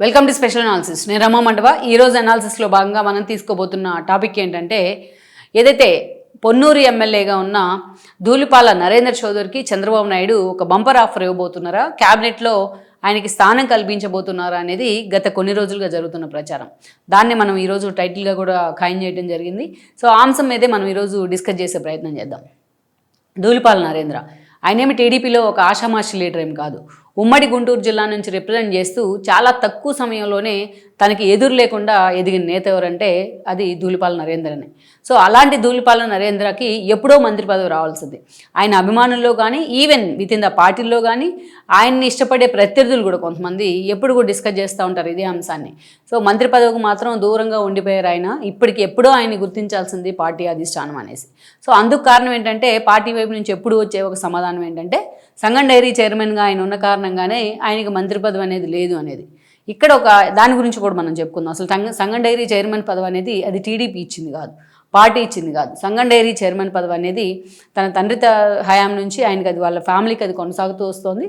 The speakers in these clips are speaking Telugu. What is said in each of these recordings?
Welcome to special analysis. నేను రమా మండవ. ఈరోజు అనాలిసిస్లో భాగంగా మనం తీసుకోబోతున్న టాపిక్ ఏంటంటే, ఏదైతే పొన్నూరు ఎమ్మెల్యేగా ఉన్న ధూళిపాల నరేందర్ చౌదరికి చంద్రబాబు నాయుడు ఒక బంపర్ ఆఫర్ ఇవ్వబోతున్నారా, క్యాబినెట్లో ఆయనకి స్థానం కల్పించబోతున్నారా అనేది గత కొన్ని రోజులుగా జరుగుతున్న ప్రచారం. దాన్ని మనం ఈరోజు టైటిల్గా కూడా ఖాయం చేయడం జరిగింది. సో ఆ అంశం మీదే మనం ఈరోజు డిస్కస్ చేసే ప్రయత్నం చేద్దాం. ధూళిపాల నరేంద్ర ఆయనేమి టీడీపీలో ఒక ఆషామాషి లీడర్ ఏం కాదు. ఉమ్మడి గుంటూరు జిల్లా నుంచి రిప్రజెంట్ చేస్తూ చాలా తక్కువ సమయంలోనే తనకి ఎదురు లేకుండా ఎదిగిన నేత ఎవరంటే అది ధూళిపాల నరేంద్రనే. సో అలాంటి ధూళిపాల నరేంద్రకి ఎప్పుడో మంత్రి పదవి రావాల్సింది. ఆయన అభిమానుల్లో కానీ, ఈవెన్ విత్ ఇన్ ద పార్టీల్లో కానీ ఆయన్ని ఇష్టపడే ప్రత్యర్థులు కూడా కొంతమంది ఎప్పుడు కూడా డిస్కస్ చేస్తూ ఉంటారు ఇదే అంశాన్ని. సో మంత్రి పదవికి మాత్రం దూరంగా ఉండిపోయారు ఆయన. ఇప్పటికి ఎప్పుడో ఆయన్ని గుర్తించాల్సింది పార్టీ అధిష్టానం అనేసి. సో అందుకు కారణం ఏంటంటే, పార్టీ వైపు నుంచి ఎప్పుడు వచ్చే ఒక సమాధానం ఏంటంటే, సంగం డైరీ చైర్మన్గా ఆయన ఉన్న కారణంగానే ఆయనకి మంత్రి పదవి అనేది లేదు అనేది. ఇక్కడ ఒక దాని గురించి కూడా మనం చెప్పుకుందాం. అసలు సంగం డైరీ చైర్మన్ పదవి అనేది అది టీడీపీ ఇచ్చింది కాదు, పార్టీ ఇచ్చింది కాదు. సంగం డైరీ చైర్మన్ పదవి అనేది తన తండ్రి హయాం నుంచి ఆయనకి అది వాళ్ళ ఫ్యామిలీకి అది కొనసాగుతూ వస్తుంది.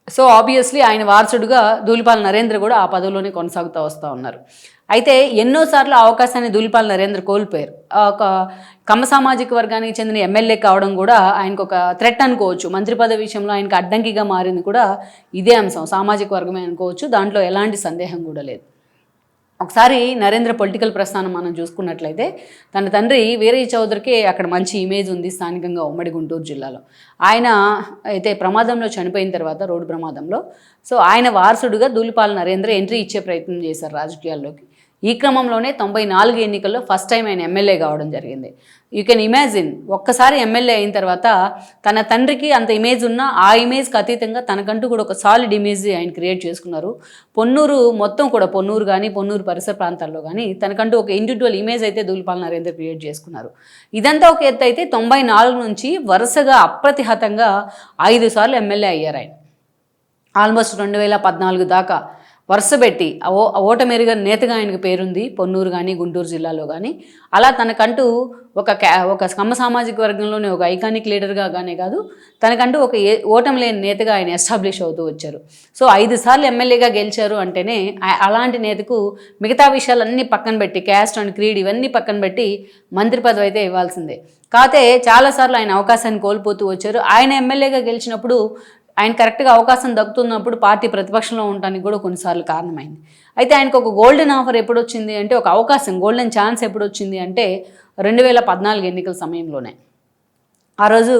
సో ఆబ్వియస్లీ ఆయన వారసుడుగా ధూళిపాల నరేంద్ర కూడా ఆ పదవిలోనే కొనసాగుతూ వస్తూ ఉన్నారు. అయితే ఎన్నోసార్లు అవకాశాన్ని ధూళిపాల నరేంద్ర కోల్పోయారు. ఒక కమ్మ సామాజిక వర్గానికి చెందిన ఎమ్మెల్యే కావడం కూడా ఆయనకు ఒక థ్రెట్ అనుకోవచ్చు. మంత్రి పదవి విషయంలో ఆయనకు అడ్డంకిగా మారింది కూడా ఇదే అంశం, సామాజిక వర్గమే అనుకోవచ్చు. దాంట్లో ఎలాంటి సందేహం కూడా లేదు. ఒకసారి నరేంద్ర పొలిటికల్ ప్రస్థానం మనం చూసుకున్నట్లయితే, తన తండ్రి వీరయ్య చౌదరికి అక్కడ మంచి ఇమేజ్ ఉంది స్థానికంగా ఉమ్మడి గుంటూరు జిల్లాలో. ఆయన అయితే ప్రమాదంలో చనిపోయిన తర్వాత, రోడ్డు ప్రమాదంలో, సో ఆయన వారసుడుగా ధూళిపాల నరేంద్ర ఎంట్రీ ఇచ్చే ప్రయత్నం చేశారు రాజకీయాల్లోకి. ఈ క్రమంలోనే 94 ఎన్నికల్లో ఫస్ట్ టైం ఆయన ఎమ్మెల్యే కావడం జరిగింది. యూ కెన్ ఇమాజిన్, ఒక్కసారి ఎమ్మెల్యే అయిన తర్వాత తన తండ్రికి అంత ఇమేజ్ ఉన్నా ఆ ఇమేజ్కి అతీతంగా తనకంటూ కూడా ఒక సాలిడ్ ఇమేజ్ ఆయన క్రియేట్ చేసుకున్నారు. పొన్నూరు మొత్తం కూడా, పొన్నూరు కానీ పొన్నూరు పరిసర ప్రాంతాల్లో కానీ తనకంటూ ఒక ఇండివిజువల్ ఇమేజ్ అయితే ధూళిపాల నరేంద్ర క్రియేట్ చేసుకున్నారు. ఇదంతా ఒక ఎత్తు అయితే, 94 నుంచి వరుసగా అప్రతిహతంగా 5 సార్లు ఎమ్మెల్యే అయ్యారు ఆయన. ఆల్మోస్ట్ 2014 దాకా వరుసపెట్టి ఓటమెరుగ నేతగా ఆయనకు పేరుంది పొన్నూరు కానీ గుంటూరు జిల్లాలో కానీ. అలా తనకంటూ ఒక కమ్మ సామాజిక వర్గంలోనే ఒక ఐకానిక్ లీడర్గా గానే కాదు, తనకంటూ ఒక ఓటమి లేని నేతగా ఆయన ఎస్టాబ్లిష్ అవుతూ వచ్చారు. సో 5 సార్లు ఎమ్మెల్యేగా గెలిచారు అంటేనే అలాంటి నేతకు మిగతా విషయాలన్నీ పక్కన పెట్టి, క్యాస్ట్ అండ్ క్రీడ్ ఇవన్నీ పక్కన పెట్టి మంత్రి పదవి అయితే ఇవ్వాల్సిందే. కాకపోతే చాలాసార్లు ఆయన అవకాశాన్ని కోల్పోతూ వచ్చారు. ఆయన ఎమ్మెల్యేగా గెలిచినప్పుడు ఆయన కరెక్ట్గా అవకాశం దక్కుతున్నప్పుడు పార్టీ ప్రతిపక్షంలో ఉండడానికి కూడా కొన్నిసార్లు కారణమైంది. అయితే ఆయనకు ఒక గోల్డెన్ ఆఫర్ ఎప్పుడు వచ్చింది అంటే, ఒక అవకాశం, గోల్డెన్ ఛాన్స్ ఎప్పుడు వచ్చింది అంటే 2014 ఎన్నికల సమయంలోనే. ఆ రోజు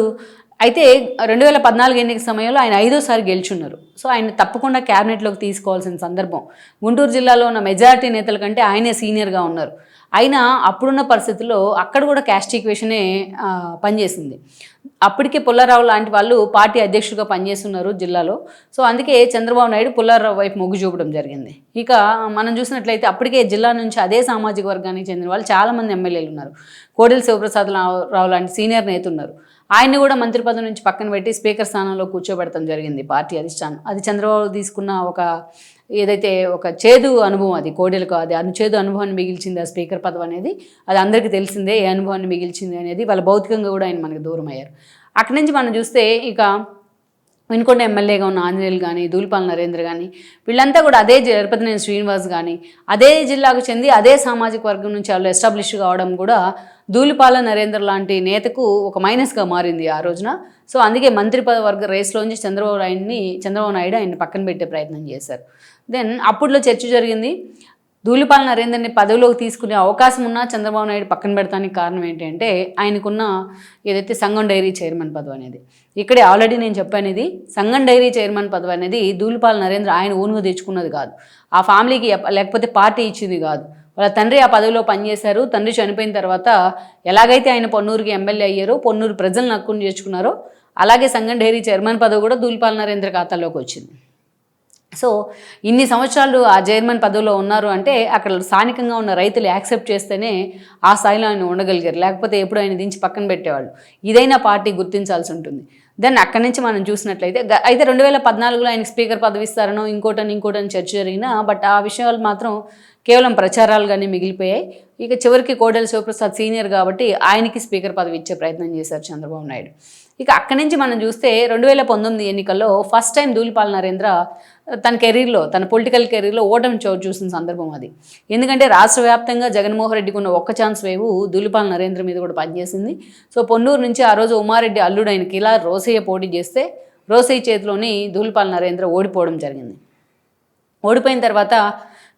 అయితే 2014 ఎన్నికల సమయంలో ఆయన 5వ సారి గెలుచున్నారు. సో ఆయన తప్పకుండా క్యాబినెట్లోకి తీసుకోవాల్సిన సందర్భం. గుంటూరు జిల్లాలో ఉన్న మెజారిటీ నేతల కంటే ఆయనే సీనియర్గా ఉన్నారు. అయినా అప్పుడున్న పరిస్థితుల్లో అక్కడ కూడా క్యాస్ట్ ఈక్వేషనే పనిచేసింది. అప్పటికే పుల్లారావు లాంటి వాళ్ళు పార్టీ అధ్యక్షుడిగా పనిచేస్తున్నారు జిల్లాలో. సో అందుకే చంద్రబాబు నాయుడు పుల్లారావు వైపు మొగ్గు చూపడం జరిగింది. ఇక మనం చూసినట్లయితే అప్పటికే జిల్లా నుంచి అదే సామాజిక వర్గానికి చెందిన వాళ్ళు చాలామంది ఎమ్మెల్యేలు ఉన్నారు. కోడెల శివప్రసాద్ రావు లాంటి సీనియర్ నేత ఉన్నారు. ఆయన్ని కూడా మంత్రి పదవి నుంచి పక్కన పెట్టి స్పీకర్ స్థానంలో కూర్చోబెడతాం జరిగింది పార్టీ అధిష్టానం. అది చంద్రబాబు తీసుకున్న ఒక ఏదైతే ఒక చేదు అనుభవం, అది కోడెలకు అది అనుచేదు అనుభవాన్ని మిగిల్చింది ఆ స్పీకర్ పదవి అనేది. అది అందరికీ తెలిసిందే ఏ అనుభవాన్ని మిగిల్చింది అనేది. వాళ్ళ భౌతికంగా కూడా ఆయన మనకు దూరం అయ్యారు. అక్కడి నుంచి మనం చూస్తే ఇక వినుకొండ ఎమ్మెల్యేగా ఉన్న ఆంజనేయులు కానీ, ధూళిపాల నరేంద్ర కానీ, వీళ్ళంతా కూడా అదే జగపతినేని శ్రీనివాస్ కానీ అదే జిల్లాకు చెంది అదే సామాజిక వర్గం నుంచి వాళ్ళు ఎస్టాబ్లిష్ కావడం కూడా ధూళిపాల నరేంద్ర లాంటి నేతకు ఒక మైనస్గా మారింది ఆ రోజున. సో అందుకే మంత్రి వర్గ రేస్లోంచి చంద్రబాబు నాయుడు ఆయన్ని పక్కన పెట్టే ప్రయత్నం చేశారు. దెన్ అప్పుడులో చర్చ జరిగింది. ధూళిపాల నరేంద్రని పదవిలోకి తీసుకునే అవకాశం ఉన్నా చంద్రబాబు నాయుడు పక్కన పెడతానికి కారణం ఏంటంటే, ఆయనకున్న ఏదైతే సంగం డైరీ చైర్మన్ పదవి అనేది. ఇక్కడే ఆల్రెడీ నేను చెప్పాను, ఇది సంగం డైరీ చైర్మన్ పదవి అనేది ధూళిపాల నరేంద్ర ఆయన ఓన్గా తెచ్చుకున్నది కాదు, ఆ ఫ్యామిలీకి లేకపోతే పార్టీ ఇచ్చింది కాదు. వాళ్ళ తండ్రి ఆ పదవిలో పనిచేశారు. తండ్రి చనిపోయిన తర్వాత ఎలాగైతే ఆయన పొన్నూరుకి ఎమ్మెల్యే అయ్యారో, పొన్నూరు ప్రజలను హక్కును చేర్చుకున్నారో, అలాగే సంగం డైరీ చైర్మన్ పదవి కూడా ధూళిపాల నరేంద్ర ఖాతాలోకి వచ్చింది. సో ఇన్ని సంవత్సరాలు ఆ చైర్మన్ పదవిలో ఉన్నారు అంటే అక్కడ స్థానికంగా ఉన్న రైతులు యాక్సెప్ట్ చేస్తేనే ఆ స్థాయిలో ఆయన ఉండగలిగారు. లేకపోతే ఎప్పుడు ఆయన దించి పక్కన పెట్టేవాళ్ళు. ఇదైనా పార్టీ గుర్తించాల్సి ఉంటుంది. దెన్ అక్కడి నుంచి మనం చూసినట్లయితే అయితే 2014లో ఆయనకి స్పీకర్ పదవి ఇస్తారనో ఇంకోటని చర్చ జరిగినా, బట్ ఆ విషయాలు మాత్రం కేవలం ప్రచారాలుగానే మిగిలిపోయాయి. ఇక చివరికి కోడెల శివప్రసాద్ సీనియర్ కాబట్టి ఆయనకి స్పీకర్ పదవి ఇచ్చే ప్రయత్నం చేశారు చంద్రబాబు నాయుడు. ఇక అక్కడి నుంచి మనం చూస్తే 2019 ఎన్నికల్లో ఫస్ట్ టైం ధూళిపాల నరేంద్ర తన కెరీర్లో, తన పొలిటికల్ కెరీర్లో ఓటమి చోటు చూసిన సందర్భం అది. ఎందుకంటే రాష్ట్ర వ్యాప్తంగా జగన్మోహన్ రెడ్డికి ఉన్న ఒక్క ఛాన్స్ వేవు ధూళిపాల నరేంద్ర మీద కూడా పనిచేసింది. సో పొన్నూరు నుంచి ఆ రోజు ఉమారెడ్డి అల్లుడైన కిలా రోసయ్య పోటీ చేస్తే రోసయ్య చేతిలోని ధూళిపాల నరేంద్ర ఓడిపోవడం జరిగింది. ఓడిపోయిన తర్వాత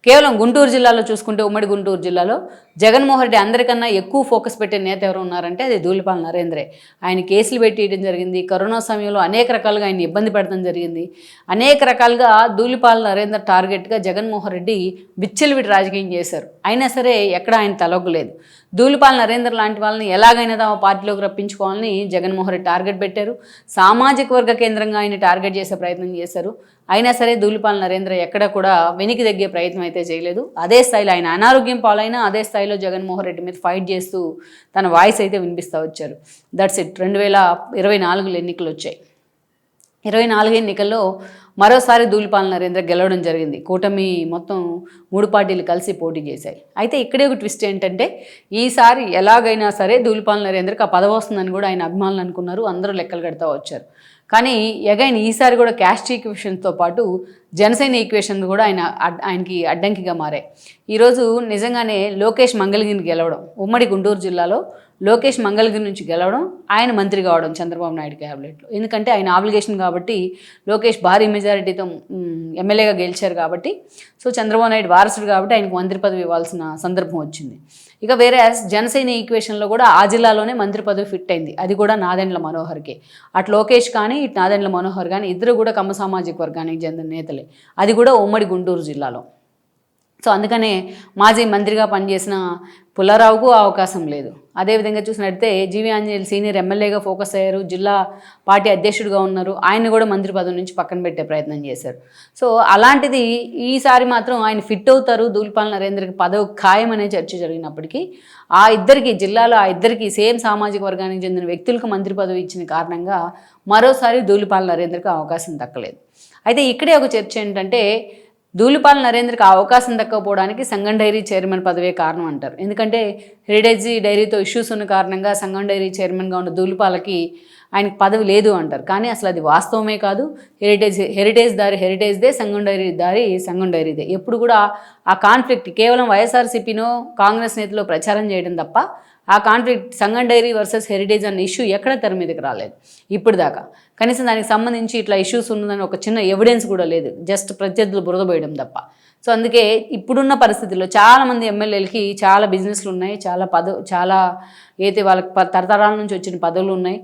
కేవలం గుంటూరు జిల్లాలో చూసుకుంటే, ఉమ్మడి గుంటూరు జిల్లాలో జగన్మోహన్ రెడ్డి అందరికన్నా ఎక్కువ ఫోకస్ పెట్టే నేత ఎవరు ఉన్నారంటే అది ధూళిపాల నరేంద్రే. ఆయన కేసులు పెట్టేయడం జరిగింది. కరోనా సమయంలో అనేక రకాలుగా ఆయన ఇబ్బంది పెడతాం జరిగింది. అనేక రకాలుగా ధూళిపాల నరేంద్ర టార్గెట్గా జగన్మోహన్ రెడ్డి విచ్చలవిడి రాజకీయం చేశారు. అయినా సరే ఎక్కడ ఆయన తలొగ్గలేదు. ధూళిపాల నరేంద్ర లాంటి వాళ్ళని ఎలాగైనా తమ పార్టీలోకి రప్పించుకోవాలని జగన్మోహన్ రెడ్డి టార్గెట్ పెట్టారు. సామాజిక వర్గ కేంద్రంగా ఆయన టార్గెట్ చేసే ప్రయత్నం చేశారు. అయినా సరే ధూళిపాల నరేంద్ర ఎక్కడ కూడా వెనక్కి తగ్గే ప్రయత్నం అయితే చేయలేదు. అదే స్థాయిలో ఆయన అనారోగ్యం పాలైనా అదే స్థాయిలో జగన్మోహన్ రెడ్డి మీద ఫైట్ చేస్తూ తన వాయిస్ అయితే వినిపిస్తూ వచ్చారు. That's it. 2024 ఎన్నికలు వచ్చాయి. 24 ఎన్నికల్లో మరోసారి ధూళిపాల నరేంద్ర గెలవడం జరిగింది. కూటమి మొత్తం 3 పార్టీలు కలిసి పోటీ చేశాయి. అయితే ఇక్కడే ఒక ట్విస్ట్ ఏంటంటే, ఈసారి ఎలాగైనా సరే ధూళిపాల నరేంద్రకి ఆ పదవి వస్తుందని కూడా ఆయన అభిమానులు అనుకున్నారు. అందరూ లెక్కలు కడతా వచ్చారు. కానీ అగైన్ ఈసారి కూడా క్యాస్ట్ ఈక్వేషన్తో పాటు జనసేన ఈక్వేషన్ కూడా ఆయనకి అడ్డంకిగా మారాయి. ఈరోజు నిజంగానే లోకేష్ మంగళగిరిని గెలవడం, ఉమ్మడి గుంటూరు జిల్లాలో లోకేష్ మంగళగిరి నుంచి గెలవడం, ఆయన మంత్రి కావడం చంద్రబాబు నాయుడు క్యాబినెట్లో. ఎందుకంటే ఆయన ఆబ్లిగేషన్ కాబట్టి, లోకేష్ భారీ మెజారిటీతో ఎమ్మెల్యేగా గెలిచారు కాబట్టి, సో చంద్రబాబు నాయుడు వారసుడు కాబట్టి ఆయనకు మంత్రి పదవి ఇవ్వాల్సిన సందర్భం వచ్చింది. ఇక వేరే జనసేన ఈక్వేషన్లో కూడా ఆ జిల్లాలోనే మంత్రి పదవి ఫిట్ అయింది. అది కూడా నాదెండ్ల మనోహర్కి. అటు లోకేష్ కానీ ఇటు నాదెండ్ల మనోహర్ కానీ ఇద్దరు కూడా కమ్మ సామాజిక వర్గానికి చెందిన నేతలే. అది కూడా ఉమ్మడి గుంటూరు జిల్లాలో. సో అందుకనే మాజీ మంత్రిగా పనిచేసిన పుల్లారావుకు అవకాశం లేదు. అదేవిధంగా చూసినట్టయితే జీవి ఆంజనేయులు సీనియర్ ఎమ్మెల్యేగా ఫోకస్ అయ్యారు, జిల్లా పార్టీ అధ్యక్షుడిగా ఉన్నారు. ఆయన కూడా మంత్రి పదవి నుంచి పక్కన పెట్టే ప్రయత్నం చేశారు. సో అలాంటిది ఈసారి మాత్రం ఆయన ఫిట్ అవుతారు, ధూళిపాల నరేంద్రకి పదవి ఖాయం అనే చర్చ జరిగినప్పటికీ ఆ ఇద్దరికి సేమ్ సామాజిక వర్గానికి చెందిన వ్యక్తులకు మంత్రి పదవి ఇచ్చిన కారణంగా మరోసారి ధూళిపాల నరేంద్రకి అవకాశం దక్కలేదు. అయితే ఇక్కడే ఒక చర్చ ఏంటంటే, ధూళిపాల నరేంద్రకి అవకాశం దక్కకపోవడానికి సంగం డైరీ చైర్మన్ పదవే కారణం అంటారు. ఎందుకంటే హెరిటేజ్ డైరీతో ఇష్యూస్ ఉన్న కారణంగా సంగం డైరీ చైర్మన్గా ఉన్న ధూళిపాలకి ఆయనకు పదవి లేదు అంటారు. కానీ అసలు అది వాస్తవమే కాదు. హెరిటేజ్ దారి హెరిటేజ్దే, సంగం డైరీ దారి సంగం డైరీదే. ఎప్పుడు కూడా ఆ కాన్ఫ్లిక్ట్ కేవలం వైఎస్ఆర్సీపీనో కాంగ్రెస్ నేతలో ప్రచారం చేయడం తప్ప ఆ కాన్ఫ్లిక్ట్ సంగం డైరీ వర్సెస్ హెరిటేజ్ అన్న ఇష్యూ ఎక్కడ తెర మీదకి రాలేదు ఇప్పుడు దాకా. కనీసం దానికి సంబంధించి ఇట్లా ఇష్యూస్ ఉన్నదని ఒక చిన్న ఎవిడెన్స్ కూడా లేదు. జస్ట్ ప్రత్యర్థులు బురద పోయడం తప్ప. సో అందుకే ఇప్పుడున్న పరిస్థితుల్లో చాలామంది ఎమ్మెల్యేలకి చాలా బిజినెస్లు ఉన్నాయి, చాలా అయితే వాళ్ళకి తరతరాల నుంచి వచ్చిన పదవులు ఉన్నాయి,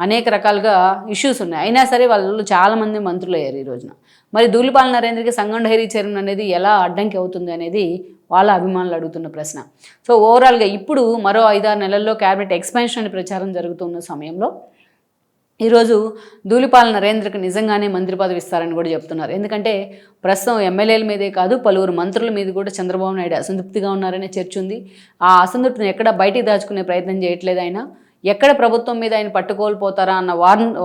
అనేక రకాలుగా ఇష్యూస్ ఉన్నాయి. అయినా సరే వాళ్ళు చాలామంది మంత్రులు అయ్యారు ఈ రోజున. మరి ధూళిపాల నరేంద్రకి సంగం డైరీ చైర్మన్ అనేది ఎలా అడ్డంకి అవుతుంది అనేది వాళ్ళ అభిమానులు అడుగుతున్న ప్రశ్న. సో ఓవరాల్గా ఇప్పుడు మరో 5-6 నెలల్లో క్యాబినెట్ ఎక్స్పాన్షన్ అనే ప్రచారం జరుగుతున్న సమయంలో ఈరోజు ధూళిపాల నరేంద్రకి నిజంగానే మంత్రి పదవి ఇస్తారని కూడా చెప్తున్నారు. ఎందుకంటే ప్రస్తుతం ఎమ్మెల్యేల మీదే కాదు, పలువురు మంత్రుల మీద కూడా చంద్రబాబు నాయుడు అసంతృప్తిగా ఉన్నారనే చర్చ ఉంది. ఆ అసంతృప్తిని ఎక్కడ బయటికి దాచుకునే ప్రయత్నం చేయట్లేదు ఆయన. ఎక్కడ ప్రభుత్వం మీద ఆయన పట్టుకోల్పోతారా అన్న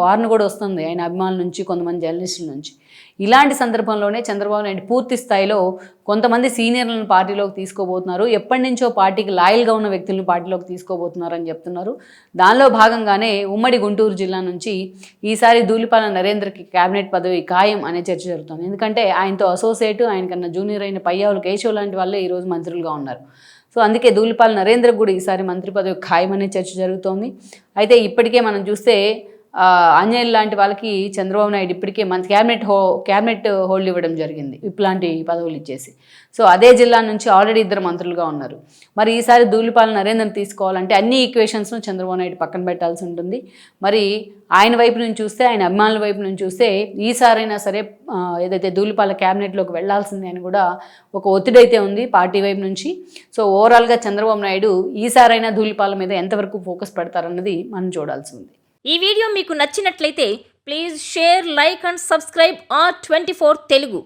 వార్ను కూడా వస్తుంది ఆయన అభిమానుల నుంచి, కొంతమంది జర్నలిస్టుల నుంచి. ఇలాంటి సందర్భంలోనే చంద్రబాబు నాయుడు పూర్తి స్థాయిలో కొంతమంది సీనియర్లను పార్టీలోకి తీసుకోబోతున్నారు, ఎప్పటి నుంచో పార్టీకి లాయల్గా ఉన్న వ్యక్తులను పార్టీలోకి తీసుకోబోతున్నారని చెప్తున్నారు. దానిలో భాగంగానే ఉమ్మడి గుంటూరు జిల్లా నుంచి ఈసారి ధూళిపాల నరేంద్రకి క్యాబినెట్ పదవి ఖాయం అనే చర్చ జరుగుతుంది. ఎందుకంటే ఆయనతో అసోసియేట్, ఆయనకన్నా జూనియర్ అయిన పయ్యావులు కేశవ్ లాంటి వాళ్ళే ఈరోజు మంత్రులుగా ఉన్నారు. సో అందుకే ధూళిపాల నరేంద్రకు కూడా ఈసారి మంత్రి పదవి ఖాయం అనే చర్చ జరుగుతోంది. అయితే ఇప్పటికే మనం చూస్తే ఆంజనేయులు లాంటి వాళ్ళకి చంద్రబాబు నాయుడు ఇప్పటికే క్యాబినెట్ హోల్డ్ ఇవ్వడం జరిగింది, ఇట్లాంటి పదవులు ఇచ్చేసి. సో అదే జిల్లా నుంచి ఆల్రెడీ 2 మంత్రులుగా ఉన్నారు. మరి ఈసారి ధూళిపాల నరేంద్రను తీసుకోవాలంటే అన్ని ఈక్వేషన్స్ను చంద్రబాబు నాయుడు పక్కన పెట్టాల్సి ఉంటుంది. మరి ఆయన వైపు నుంచి చూస్తే, ఆయన అభిమానుల వైపు నుంచి చూస్తే ఈసారైనా సరే ఏదైతే ధూళిపాల క్యాబినెట్లోకి వెళ్లాల్సిందే అని కూడా ఒక ఒత్తిడి అయితే ఉంది పార్టీ వైపు నుంచి. సో ఓవరాల్గా చంద్రబాబు నాయుడు ఈసారైనా ధూళిపాల మీద ఎంతవరకు ఫోకస్ పెడతారన్నది మనం చూడాల్సి ఉంది. ఈ వీడియో మీకు నచ్చినట్లయితే please share, like and subscribe R24 Telugu.